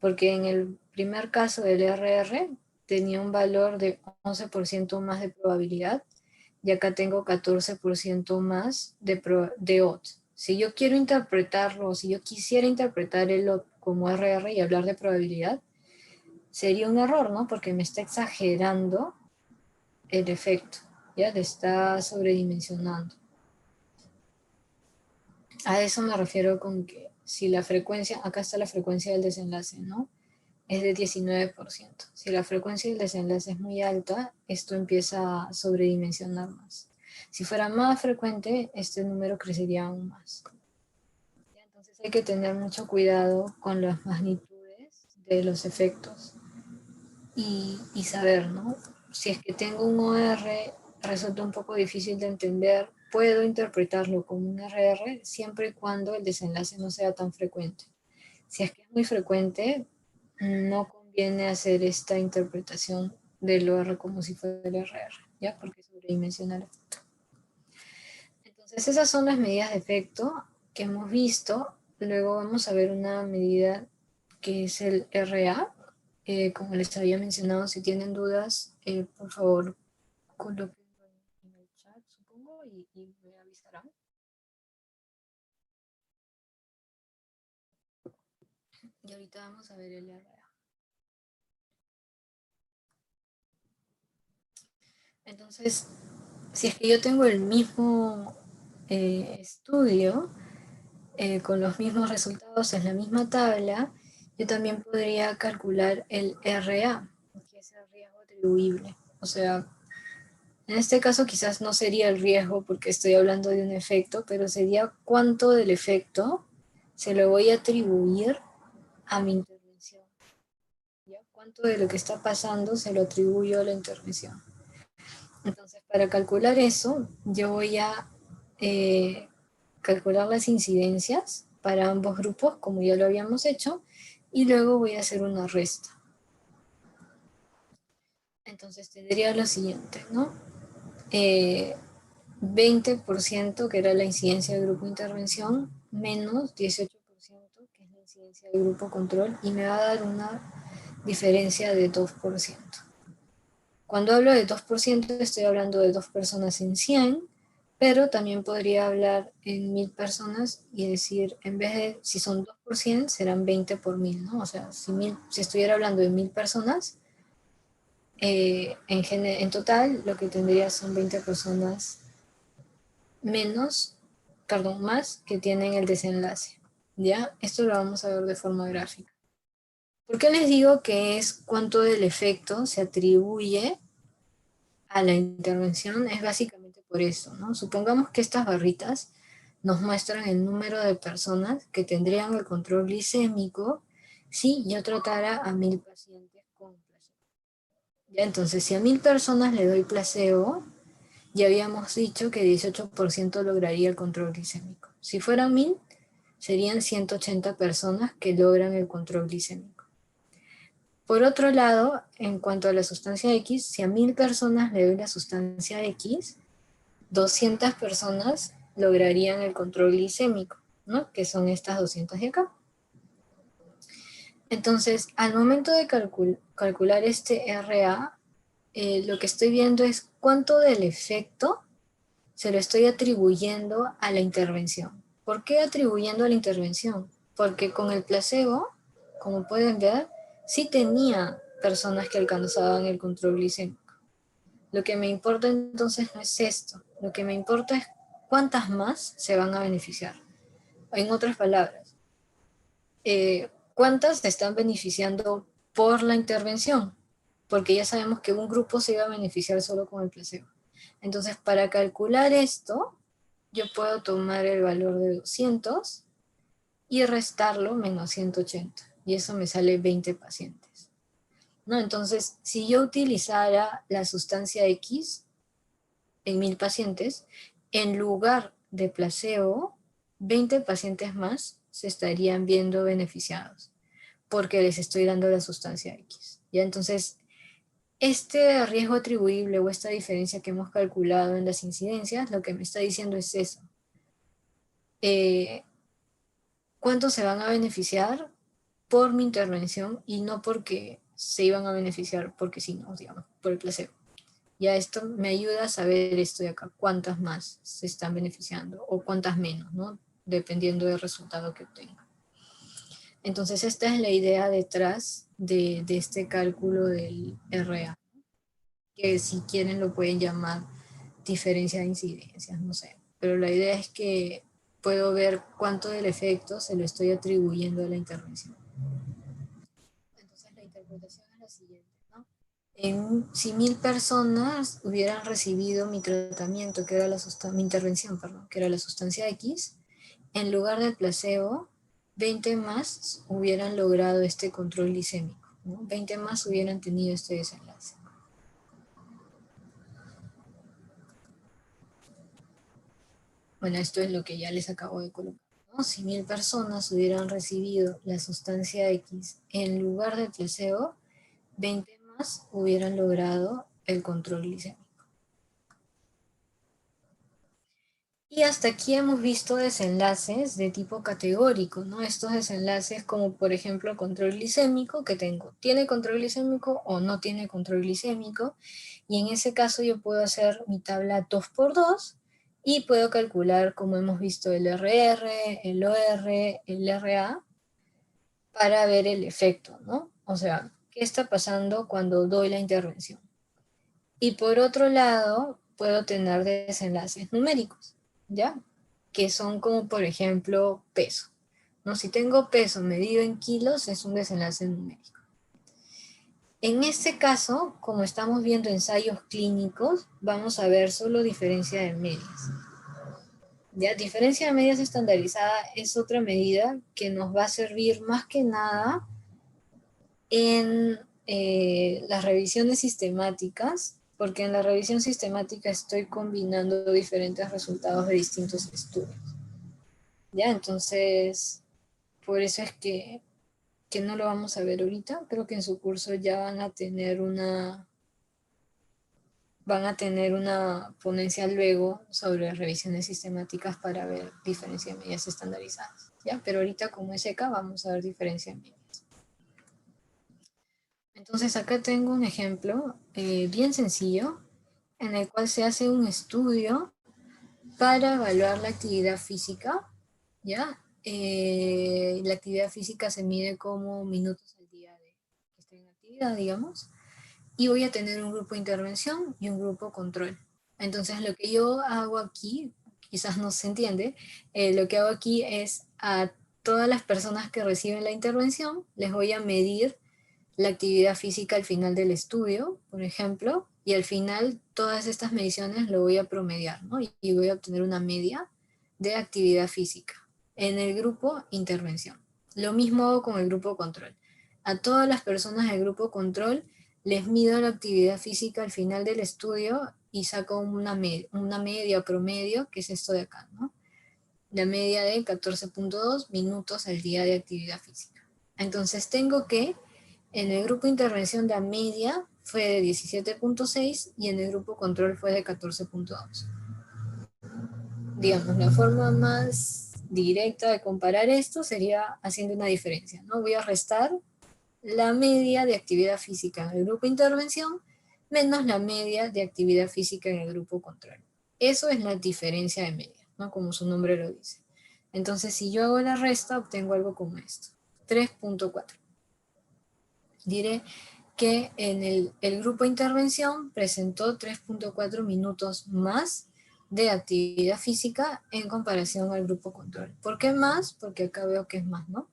porque en el primer caso del RR tenía un valor de 11% más de probabilidad y acá tengo 14% más de odds. Si yo quiero interpretarlo, si yo quisiera interpretar el odds como RR y hablar de probabilidad, sería un error, ¿no? Porque me está exagerando el efecto, ya le está sobredimensionando. A eso me refiero con que si la frecuencia, acá está la frecuencia del desenlace, ¿no? Es de 19%. Si la frecuencia del desenlace es muy alta, esto empieza a sobredimensionar más. Si fuera más frecuente, este número crecería aún más. Entonces hay que tener mucho cuidado con las magnitudes de los efectos y saber, ¿no? Si es que tengo un OR, resulta un poco difícil de entender, puedo interpretarlo como un RR siempre y cuando el desenlace no sea tan frecuente. Si es que es muy frecuente, no conviene hacer esta interpretación del OR como si fuera el RR, ¿ya? Porque sobredimensiona el efecto. Entonces, esas son las medidas de efecto que hemos visto. Luego vamos a ver una medida que es el RA. Como les había mencionado, si tienen dudas, por favor, colóquenlo en el chat, supongo, y me avisarán. Y ahorita vamos a ver el RA. Entonces, si es que yo tengo el mismo estudio, con los mismos resultados en la misma tabla, yo también podría calcular el RA, que es el riesgo atribuible. O sea, en este caso quizás no sería el riesgo porque estoy hablando de un efecto, pero sería cuánto del efecto se lo voy a atribuir a mi intervención. ¿Ya? Cuánto de lo que está pasando se lo atribuyo a la intervención. Entonces, para calcular eso, yo voy a calcular las incidencias para ambos grupos, como ya lo habíamos hecho, y luego voy a hacer una resta. Entonces tendría lo siguiente, ¿no? 20%, que era la incidencia del grupo intervención, menos 18%, que es la incidencia del grupo control, y me va a dar una diferencia de 2%. Cuando hablo de 2%, estoy hablando de 2 personas en 100, pero también podría hablar en 1000 personas y decir, en vez de, si son 2 por 100, serán 20 por 1000, ¿no? O sea, si estuviera hablando de 1000 personas, en total lo que tendría son 20 personas más que tienen el desenlace, ¿ya? Esto lo vamos a ver de forma gráfica. ¿Por qué les digo que es cuánto del efecto se atribuye a la intervención? Es básicamente por eso, ¿no? Supongamos que estas barritas nos muestran el número de personas que tendrían el control glicémico si yo tratara a 1000 pacientes con placebo. ¿Ya? Entonces, si a 1000 personas le doy placebo, ya habíamos dicho que 18% lograría el control glicémico. Si fueran 1000, serían 180 personas que logran el control glicémico. Por otro lado, en cuanto a la sustancia X, si a 1000 personas le doy la sustancia X, 200 personas lograrían el control glicémico, ¿no? Que son estas 200 de acá. Entonces, al momento de calcular este RA, lo que estoy viendo es cuánto del efecto se lo estoy atribuyendo a la intervención. ¿Por qué atribuyendo a la intervención? Porque con el placebo, como pueden ver, sí tenía personas que alcanzaban el control glicémico. Lo que me importa entonces no es esto, lo que me importa es cuántas más se van a beneficiar. En otras palabras, ¿cuántas se están beneficiando por la intervención? Porque ya sabemos que un grupo se iba a beneficiar solo con el placebo. Entonces, para calcular esto, yo puedo tomar el valor de 200 y restarlo menos 180. Y eso me sale 20 pacientes. ¿No? Entonces, si yo utilizara la sustancia X en 1000 pacientes, en lugar de placebo, 20 pacientes más se estarían viendo beneficiados porque les estoy dando la sustancia X. ¿Ya? Entonces, este riesgo atribuible o esta diferencia que hemos calculado en las incidencias, lo que me está diciendo es eso. ¿Cuántos se van a beneficiar por mi intervención y no porque se iban a beneficiar porque sí, no, digamos, por el placebo? Ya esto me ayuda a saber esto de acá, cuántas más se están beneficiando o cuántas menos, ¿no? Dependiendo del resultado que obtenga. Entonces esta es la idea detrás de este cálculo del RA, que si quieren lo pueden llamar diferencia de incidencias, no sé. Pero la idea es que puedo ver cuánto del efecto se lo estoy atribuyendo a la intervención. Entonces la interpretación es la siguiente, ¿no? Si 1000 personas hubieran recibido mi tratamiento, que era mi intervención, perdón, que era la sustancia X, en lugar del placebo, 20 más hubieran logrado este control glicémico, ¿no? 20 más hubieran tenido este desenlace. Bueno, esto es lo que ya les acabo de colocar, ¿no? Si 1000 personas hubieran recibido la sustancia X en lugar del placebo, 20 más hubieran logrado el control glicémico. Y hasta aquí hemos visto desenlaces de tipo categórico, ¿no? Estos desenlaces como por ejemplo el control glicémico que tengo. ¿Tiene control glicémico o no tiene control glicémico? Y en ese caso yo puedo hacer mi tabla 2×2 y puedo calcular, como hemos visto, el RR, el OR, el RA para ver el efecto, ¿no? O sea, ¿qué está pasando cuando doy la intervención? Y por otro lado, puedo tener desenlaces numéricos, ¿ya? Que son como, por ejemplo, peso, ¿no? Si tengo peso medido en kilos, es un desenlace numérico. En este caso, como estamos viendo ensayos clínicos, vamos a ver solo diferencia de medias. ¿Ya? Diferencia de medias estandarizada es otra medida que nos va a servir más que nada en las revisiones sistemáticas, porque en la revisión sistemática estoy combinando diferentes resultados de distintos estudios. ¿Ya? Entonces, por eso es que no lo vamos a ver ahorita. Creo que en su curso ya van a tener una ponencia luego sobre revisiones sistemáticas para ver diferencia de medidas estandarizadas. ¿Ya? Pero ahorita como es ECA vamos a ver diferencia de medidas. Entonces acá tengo un ejemplo bien sencillo en el cual se hace un estudio para evaluar la actividad física, ¿ya? La actividad física se mide como minutos al día de que esté en actividad, digamos, y voy a tener un grupo de intervención y un grupo control. Entonces lo que yo hago aquí, quizás no se entiende, lo que hago aquí es a todas las personas que reciben la intervención, les voy a medir la actividad física al final del estudio, por ejemplo, y al final todas estas mediciones lo voy a promediar, ¿no? Y voy a obtener una media de actividad física en el grupo intervención. Lo mismo hago con el grupo control. A todas las personas del grupo control les mido la actividad física al final del estudio y saco una media o promedio, que es esto de acá, ¿no? La media de 14.2 minutos al día de actividad física. Entonces tengo que, en el grupo de intervención la media fue de 17.6 y en el grupo control fue de 14.2. Digamos, la forma más directa de comparar esto sería haciendo una diferencia, ¿no? Voy a restar la media de actividad física en el grupo de intervención menos la media de actividad física en el grupo control. Eso es la diferencia de media, ¿no? Como su nombre lo dice. Entonces, si yo hago la resta, obtengo algo como esto, 3.4. Diré que en el grupo de intervención presentó 3.4 minutos más de actividad física en comparación al grupo control. ¿Por qué más? Porque acá veo que es más, ¿no?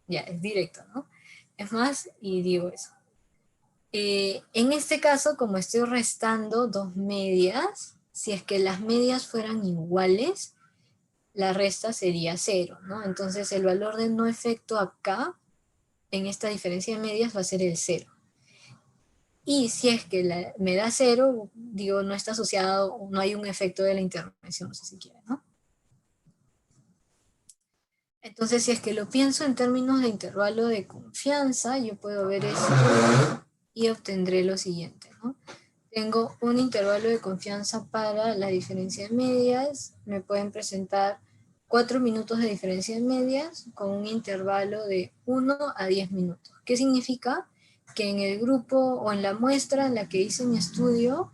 Ya, es directo, ¿no? Es más, y digo eso. En este caso, como estoy restando dos medias, si es que las medias fueran iguales, la resta sería 0, ¿no? Entonces el valor de no efecto acá, en esta diferencia de medias, va a ser el 0. Y si es que me da 0, digo, no está asociado, no hay un efecto de la intervención, si se quiere, ¿no? Entonces, si es que lo pienso en términos de intervalo de confianza, yo puedo ver esto y obtendré lo siguiente, ¿no? Tengo un intervalo de confianza para la diferencia de medias, me pueden presentar 4 minutos de diferencia de medias con un intervalo de 1 a 10 minutos. ¿Qué significa? Que en el grupo o en la muestra en la que hice mi estudio,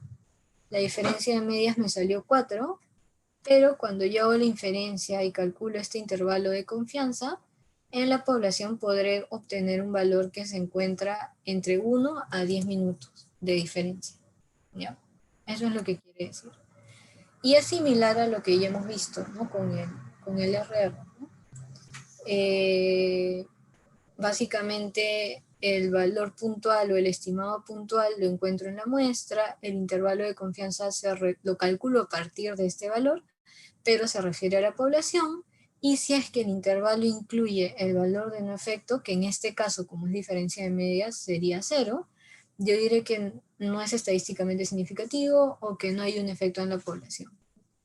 la diferencia de medias me salió 4, pero cuando yo hago la inferencia y calculo este intervalo de confianza, en la población podré obtener un valor que se encuentra entre 1 a 10 minutos de diferencia. ¿Ya? Eso es lo que quiere decir. Y es similar a lo que ya hemos visto, ¿no? con el RR, ¿no? Básicamente el valor puntual o el estimado puntual lo encuentro en la muestra, el intervalo de confianza lo calculo a partir de este valor, pero se refiere a la población, y si es que el intervalo incluye el valor de no efecto, que en este caso, como es diferencia de medias, sería 0, yo diré que no es estadísticamente significativo o que no hay un efecto en la población.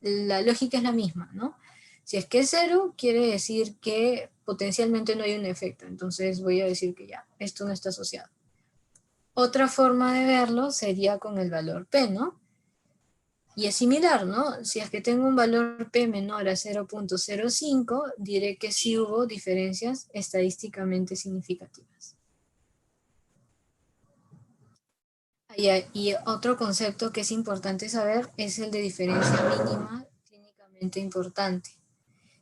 La lógica es la misma, ¿no? Si es que es 0, quiere decir que potencialmente no hay un efecto, entonces voy a decir que ya, esto no está asociado. Otra forma de verlo sería con el valor P, ¿no? Y es similar, ¿no? Si es que tengo un valor P menor a 0.05, diré que sí hubo diferencias estadísticamente significativas. Y otro concepto que es importante saber es el de diferencia mínima clínicamente importante.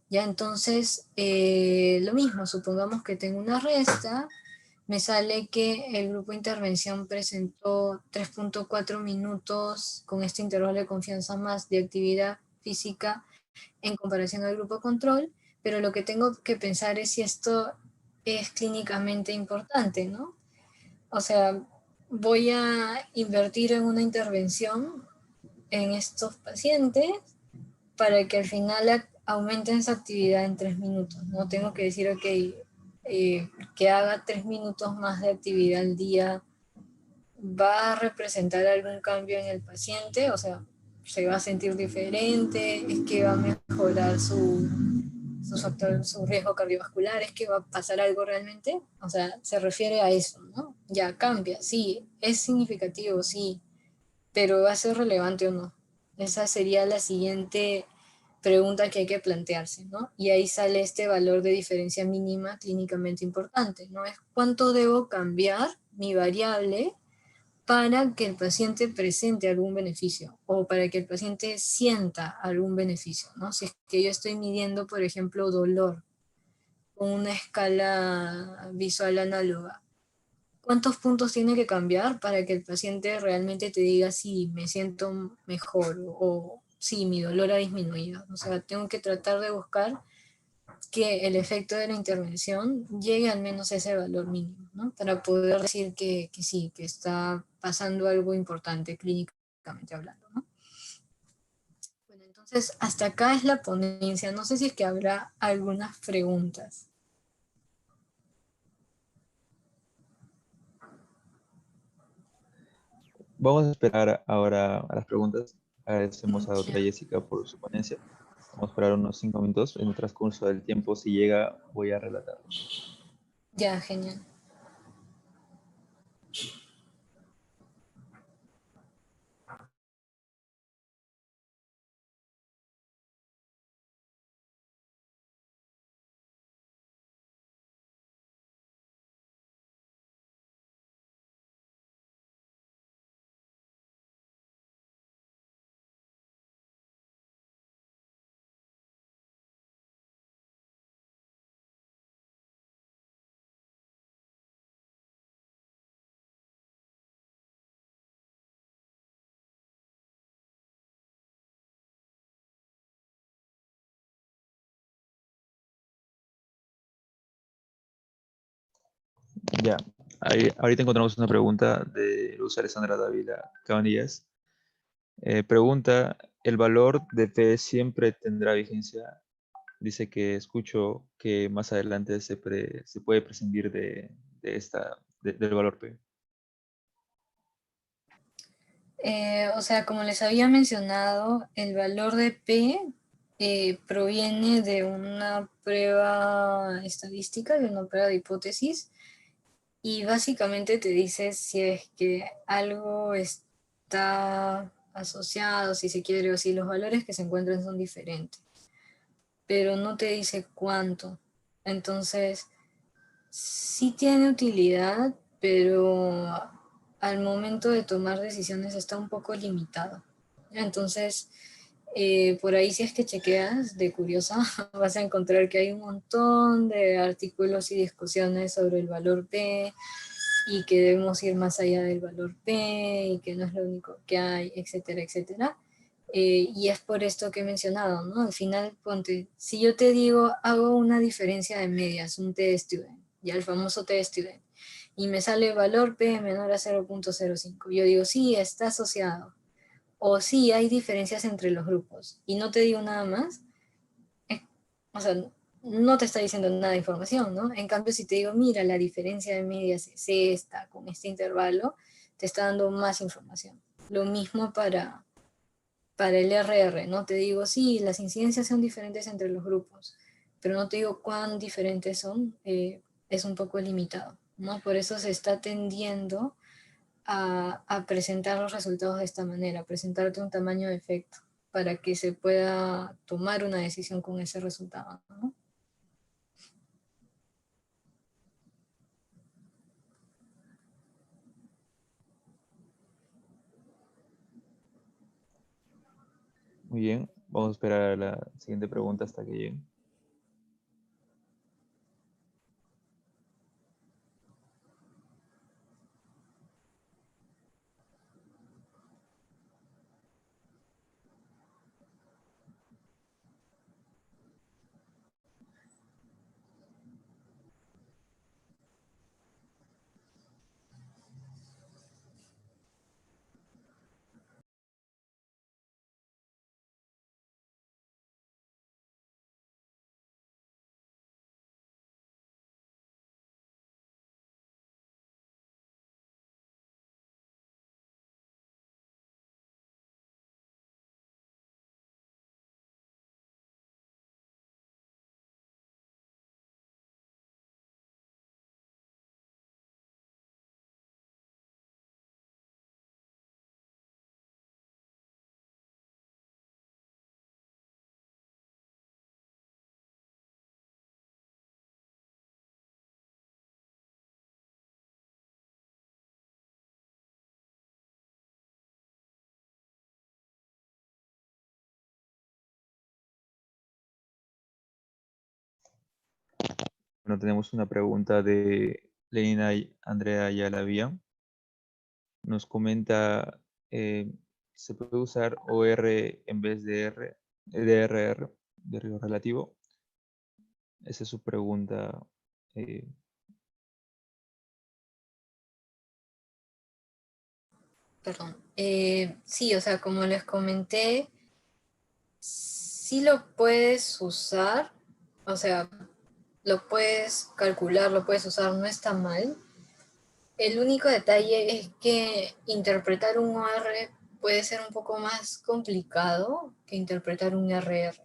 Ya, entonces, lo mismo, supongamos que tengo una resta, me sale que el grupo de intervención presentó 3.4 minutos con este intervalo de confianza más de actividad física en comparación al grupo control, pero lo que tengo que pensar es si esto es clínicamente importante, ¿no? O sea, voy a invertir en una intervención en estos pacientes para que al final aumenten su actividad en 3 minutos. No tengo que decir, ok, que haga 3 minutos más de actividad al día, ¿va a representar algún cambio en el paciente? O sea, ¿se va a sentir diferente? ¿Es que va a mejorar su riesgo cardiovascular? ¿Es que va a pasar algo realmente? O sea, se refiere a eso, ¿no? Ya cambia, sí, es significativo, sí, pero ¿va a ser relevante o no? Esa sería la siguiente pregunta que hay que plantearse, ¿no? Y ahí sale este valor de diferencia mínima clínicamente importante, ¿no? Es cuánto debo cambiar mi variable para que el paciente presente algún beneficio o para que el paciente sienta algún beneficio, ¿no? Si es que yo estoy midiendo, por ejemplo, dolor con una escala visual análoga, ¿cuántos puntos tiene que cambiar para que el paciente realmente te diga si me siento mejor o si mi dolor ha disminuido? O sea, tengo que tratar de buscar que el efecto de la intervención llegue al menos a ese valor mínimo, ¿no? Para poder decir que sí, que está pasando algo importante clínicamente hablando, ¿no? Bueno, entonces hasta acá es la ponencia. No sé si es que habrá algunas preguntas. vamos a esperar ahora a las preguntas. Agradecemos a la Ya, doctora Jessica por su ponencia. Vamos a esperar unos 5 minutos. En el transcurso del tiempo, si llega, voy a relatar. ya, genial. Ya, ahorita encontramos una pregunta de Luz Alessandra Dávila Cabanillas. Pregunta, ¿el valor de P siempre tendrá vigencia? Dice que escucho que más adelante se puede prescindir del valor P. O sea, como les había mencionado, el valor de P proviene de una prueba estadística, de una prueba de hipótesis, y básicamente te dice si es que algo está asociado, si se quiere, o si los valores que se encuentran son diferentes, pero no te dice cuánto. Entonces, sí tiene utilidad, pero al momento de tomar decisiones está un poco limitado. Entonces, por ahí si es que chequeas de curiosa, vas a encontrar que hay un montón de artículos y discusiones sobre el valor P y que debemos ir más allá del valor P y que no es lo único que hay, etcétera, etcétera. Y es por esto que he mencionado, ¿no? Al final, ponte, si yo te digo, hago una diferencia de medias, un t-student, ya el famoso t-student, y me sale valor P menor a 0.05, yo digo, sí, está asociado, o sí, hay diferencias entre los grupos, y no te digo nada más, o sea, no te está diciendo nada de información, ¿no? En cambio, si te digo, mira, la diferencia de medias es esta, con este intervalo, te está dando más información. Lo mismo para el RR, ¿no? Te digo, sí, las incidencias son diferentes entre los grupos, pero no te digo cuán diferentes son, es un poco limitado, ¿no? Por eso se está tendiendo a presentar los resultados de esta manera, presentarte un tamaño de efecto, para que se pueda tomar una decisión con ese resultado, ¿no? Muy bien, vamos a esperar a la siguiente pregunta hasta que llegue. Bueno, tenemos una pregunta de Lenina Andrea Yalavía. Nos comenta, eh, ¿se puede usar OR en vez de RR, de río relativo? Esa es su pregunta. eh, Perdón. Sí, o sea, como les comenté, sí lo puedes usar, o sea, lo puedes calcular, lo puedes usar, no está mal, El único detalle es que interpretar un OR puede ser un poco más complicado que interpretar un RR.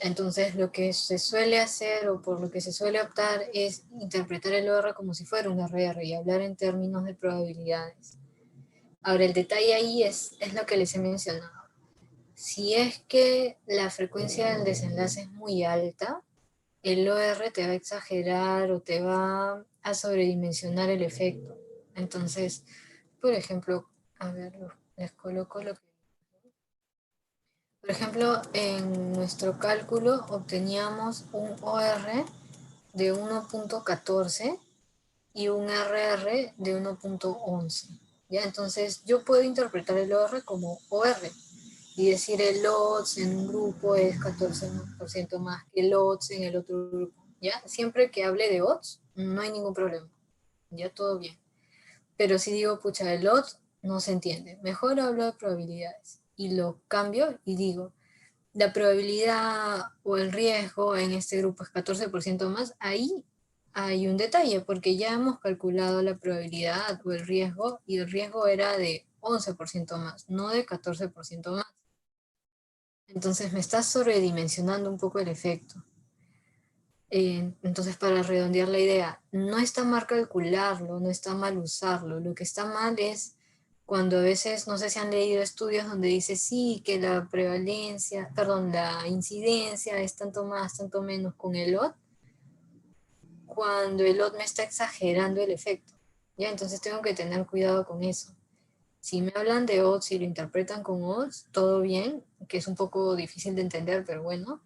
Entonces, lo que se suele hacer o por lo que se suele optar es interpretar el OR como si fuera un RR y hablar en términos de probabilidades. Ahora, el detalle ahí es lo que les he mencionado. Si es que la frecuencia del desenlace es muy alta, el OR te va a exagerar o te va a sobredimensionar el efecto. Entonces, por ejemplo, a ver, les coloco lo que... Por ejemplo, en nuestro cálculo obteníamos un OR de 1.14 y un RR de 1.11. ¿Ya? Entonces, yo puedo interpretar el OR como OR y decir el odds en un grupo es 14% más que el odds en el otro grupo. ¿Ya? Siempre que hable de odds, no hay ningún problema. Ya todo bien. Pero si digo, pucha, el odds no se entiende. Mejor hablo de probabilidades. Y lo cambio y digo, la probabilidad o el riesgo en este grupo es 14% más. Ahí hay un detalle, porque ya hemos calculado la probabilidad o el riesgo, y el riesgo era de 11% más, no de 14% más. Entonces me está sobredimensionando un poco el efecto. Entonces, para redondear la idea, no está mal calcularlo, no está mal usarlo. Lo que está mal es cuando a veces, no sé si han leído estudios donde dice sí, que la prevalencia, perdón, la incidencia es tanto más, tanto menos con el OD, cuando el OD me está exagerando el efecto. ¿Ya? Entonces tengo que tener cuidado con eso. Si me hablan de odds y lo interpretan con odds, todo bien, que es un poco difícil de entender, pero bueno.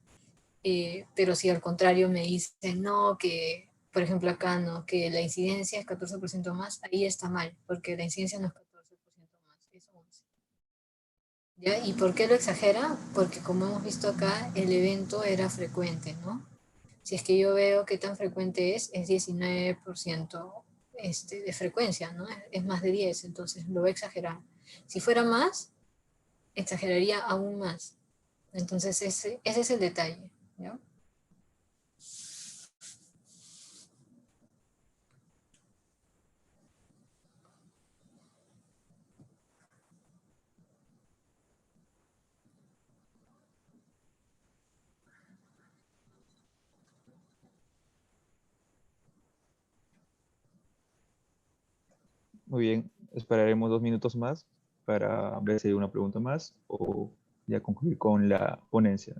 Pero si al contrario me dicen, no, que, por ejemplo acá, no, que la incidencia es 14% más, ahí está mal, porque la incidencia no es 14% más, es 11. ¿Ya? ¿Y por qué lo exagera? Porque como hemos visto acá, el evento era frecuente, ¿no? Si es que yo veo qué tan frecuente es 19% de frecuencia, ¿no? Es más de 10, entonces lo voy a exagerar. Si fuera más, exageraría aún más. Entonces ese es el detalle, ¿ya? Muy bien, esperaremos 2 minutos más para ver si hay una pregunta más o ya concluir con la ponencia.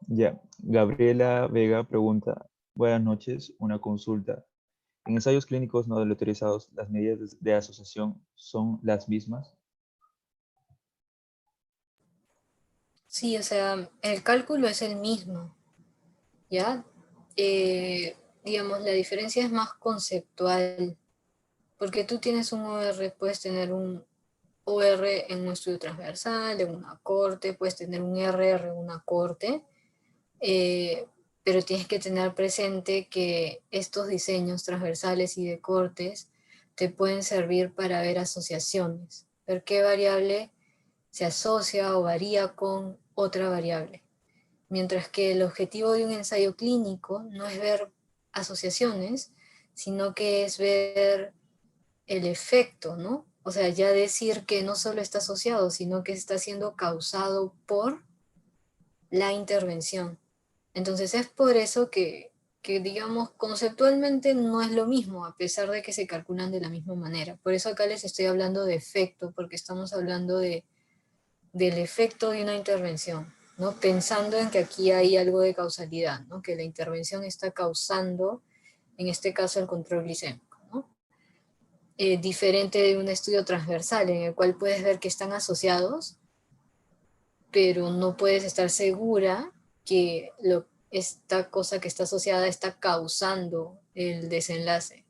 Ya, Gabriela Vega pregunta, buenas noches, una consulta. En ensayos clínicos no autorizados, ¿las medidas de asociación son las mismas? Sí, o sea, el cálculo es el mismo, ¿ya? Digamos, la diferencia es más conceptual, porque tú tienes un OR, puedes tener un OR en un estudio transversal, en una corte, puedes tener un RR en una corte, eh, pero tienes que tener presente que estos diseños transversales y de cortes te pueden servir para ver asociaciones, ver qué variable se asocia o varía con otra variable. Mientras que el objetivo de un ensayo clínico no es ver asociaciones, sino que es ver el efecto, ¿no? O sea, ya decir que no solo está asociado, sino que está siendo causado por la intervención. Entonces es por eso que, digamos, conceptualmente no es lo mismo, a pesar de que se calculan de la misma manera. Por eso acá les estoy hablando de efecto, porque estamos hablando del efecto de una intervención, ¿no? Pensando en que aquí hay algo de causalidad, ¿no? Que la intervención está causando, en este caso, el control glicémico, ¿no? diferente de un estudio transversal en el cual puedes ver que están asociados, pero no puedes estar segura que esta cosa que está asociada está causando el desenlace.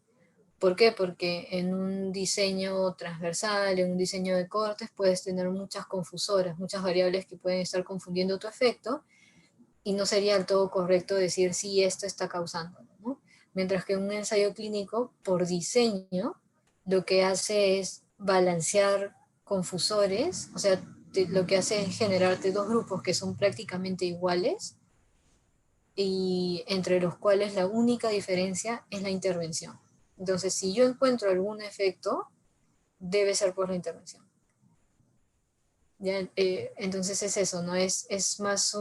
¿Por qué? Porque en un diseño transversal, en un diseño de cortes, puedes tener muchas confusoras, muchas variables que pueden estar confundiendo tu efecto, y no sería del todo correcto decir si esto está causando, ¿no? Mientras que en un ensayo clínico, por diseño, lo que hace es balancear confusores, o sea, lo que hace es generarte dos grupos que son prácticamente iguales y entre los cuales la única diferencia es la intervención. Entonces, si yo encuentro algún efecto, debe ser por la intervención. ¿Ya? Entonces es eso, ¿no? Es más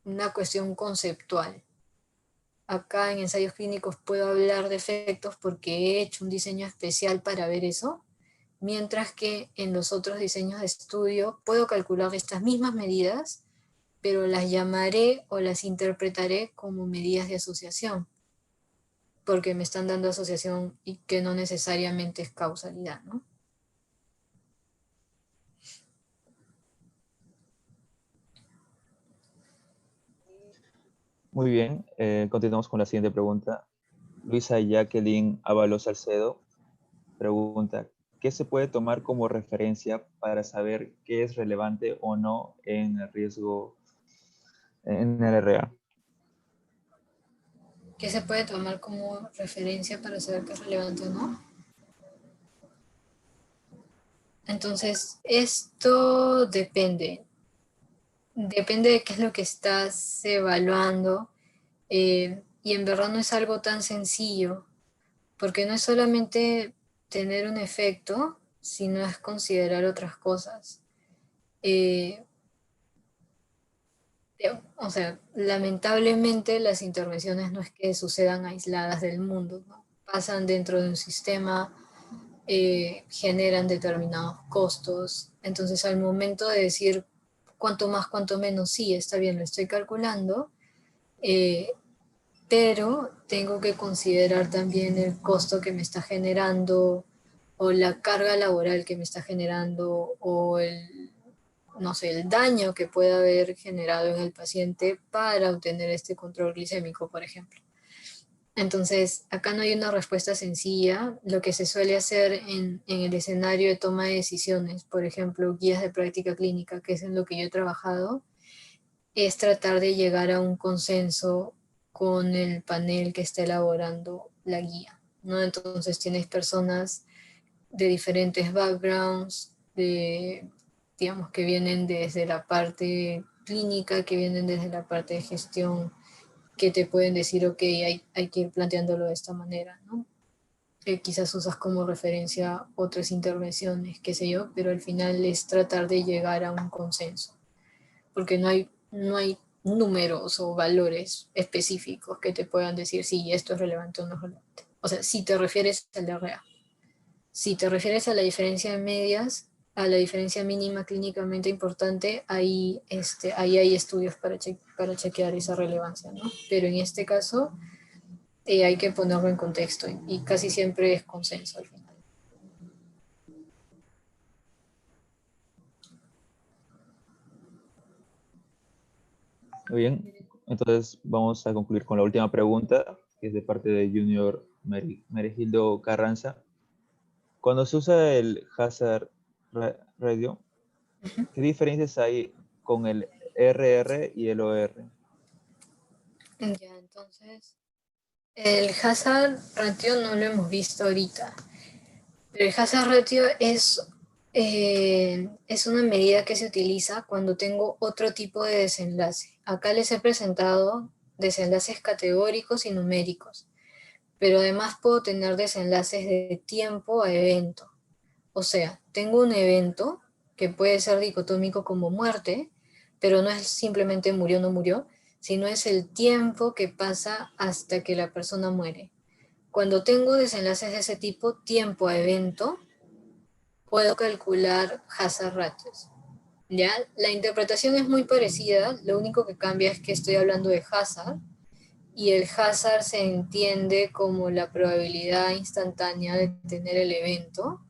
una cuestión conceptual. Acá en ensayos clínicos puedo hablar de efectos porque he hecho un diseño especial para ver eso, mientras que en los otros diseños de estudio puedo calcular estas mismas medidas, pero las llamaré o las interpretaré como medidas de asociación, porque me están dando asociación y que no necesariamente es causalidad, ¿no? Muy bien, continuamos con la siguiente pregunta. Luisa Jacqueline Ábalos Salcedo pregunta, ¿qué se puede tomar como referencia para saber qué es relevante o no en el riesgo en el RA? ¿Qué se puede tomar como referencia para saber qué es relevante o no? Entonces, esto depende. Depende de qué es lo que estás evaluando, y en verdad no es algo tan sencillo, porque no es solamente tener un efecto, sino es considerar otras cosas. Eh, o sea, lamentablemente las intervenciones no es que sucedan aisladas del mundo, ¿no? Pasan dentro de un sistema, generan determinados costos. Entonces, al momento de decir cuánto más, cuánto menos, sí, está bien, lo estoy calculando, eh, pero tengo que considerar también el costo que me está generando o la carga laboral que me está generando o no sé, el daño que pueda haber generado en el paciente para obtener este control glicémico, por ejemplo. Entonces, acá no hay una respuesta sencilla. Lo que se suele hacer en el escenario de toma de decisiones, por ejemplo, guías de práctica clínica, que es en lo que yo he trabajado, es tratar de llegar a un consenso con el panel que está elaborando la guía, ¿no? Entonces tienes personas de diferentes backgrounds, digamos, que vienen desde la parte clínica, que vienen desde la parte de gestión, que te pueden decir, ok, hay que ir planteándolo de esta manera, ¿no? Quizás usas como referencia otras intervenciones, qué sé yo, pero al final es tratar de llegar a un consenso, porque no hay números o valores específicos que te puedan decir si esto es relevante o no es relevante. O sea, si te refieres al DRA. Si te refieres a la diferencia de medias, a la diferencia mínima clínicamente importante, ahí hay estudios para chequear esa relevancia, ¿no? Pero en este caso hay que ponerlo en contexto y casi siempre es consenso al final. Muy bien, entonces vamos a concluir con la última pregunta, que es de parte de Junior Meregildo Carranza. Cuando se usa el hazard radio, ¿qué diferencias hay con el RR y el OR? Ya, entonces, el hazard ratio no lo hemos visto ahorita, pero el hazard ratio es una medida que se utiliza cuando tengo otro tipo de desenlace. Acá les he presentado desenlaces categóricos y numéricos, pero además puedo tener desenlaces de tiempo a evento. O sea, tengo un evento que puede ser dicotómico como muerte, pero no es simplemente murió o no murió, sino es el tiempo que pasa hasta que la persona muere. Cuando tengo desenlaces de ese tipo, tiempo a evento, puedo calcular hazard ratios. ¿Ya? La interpretación es muy parecida, lo único que cambia es que estoy hablando de hazard y el hazard se entiende como la probabilidad instantánea de tener el evento,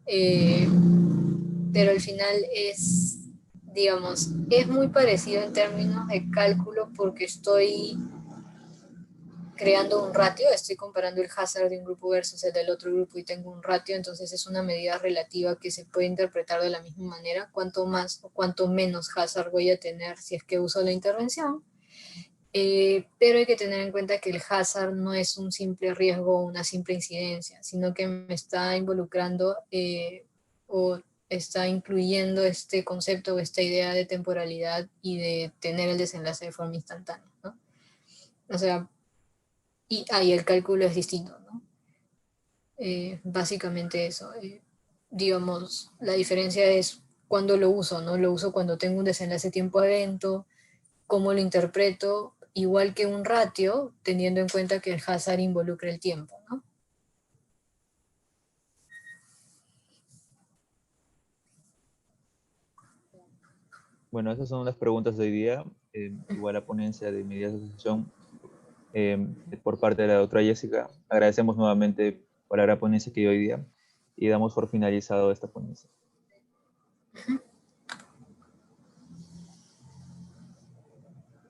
eh, pero al final es, digamos, es muy parecido en términos de cálculo porque estoy creando un ratio, estoy comparando el hazard de un grupo versus el del otro grupo y tengo un ratio, entonces es una medida relativa que se puede interpretar de la misma manera, cuanto más o cuanto menos hazard voy a tener si es que uso la intervención. Pero hay que tener en cuenta que el hazard no es un simple riesgo o una simple incidencia, sino que me está involucrando o está incluyendo este concepto o esta idea de temporalidad y de tener el desenlace de forma instantánea, ¿no? O sea, y ahí el cálculo es distinto, ¿no? Básicamente eso. Digamos, la diferencia es cuando lo uso, ¿no? Lo uso cuando tengo un desenlace tiempo-evento, cómo lo interpreto, igual que un ratio, teniendo en cuenta que el hazard involucra el tiempo, ¿no? Bueno, esas son las preguntas de hoy día. Igual la ponencia de medidas de asociación por parte de la doctora Jessica. Agradecemos nuevamente por la gran ponencia que dio hoy día y damos por finalizado esta ponencia.